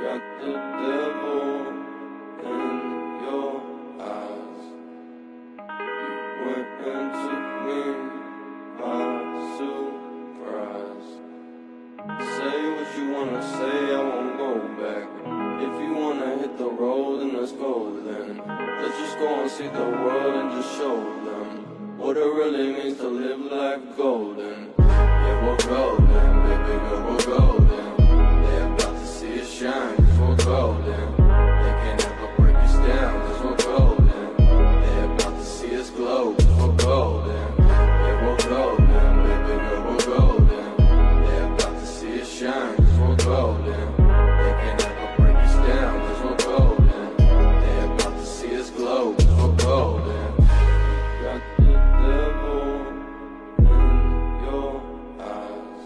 Got the devil in your eyes. You went and took me by surprise. Say what you wanna say, I won't go back. If you wanna hit the road, then let's go then. Let's just go and see the world and just show them what it really means to live life golden. Yeah, we're golden, baby girl, we're golden. They're about to see us shine, cause we're golden. They can't ever break us down, cause we're golden. They're about to see us glow, cause we're golden. Yeah, we're golden, baby girl, we're golden. They're about to see us shine, cause we're golden. They can't ever break us down, cause we're golden. They're about to see us glow, cause we're golden. Got the devil in your eyes.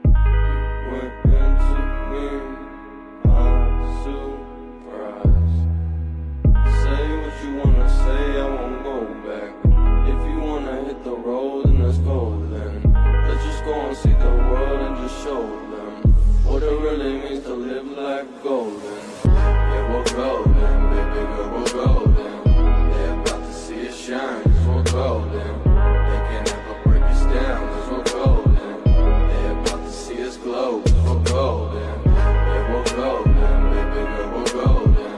You went and took me by surprise. Say what you wanna say, I won't go back. If you wanna hit the road, then let's go then. Let's just go and see the world and just show them what it really means to live life golden. Yeah, we're golden, baby girl, we're golden. They're about to see us shine, cause we're golden. They can't ever break us down, cause we're golden. They're about to see us glow, cause we're golden. Yeah, we're golden, baby girl, we're golden.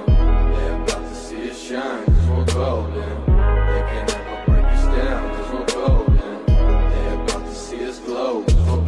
They're about to see us shine, cause we're golden. They can't ever break us down, cause we're golden. They're about to see us glow, cause we're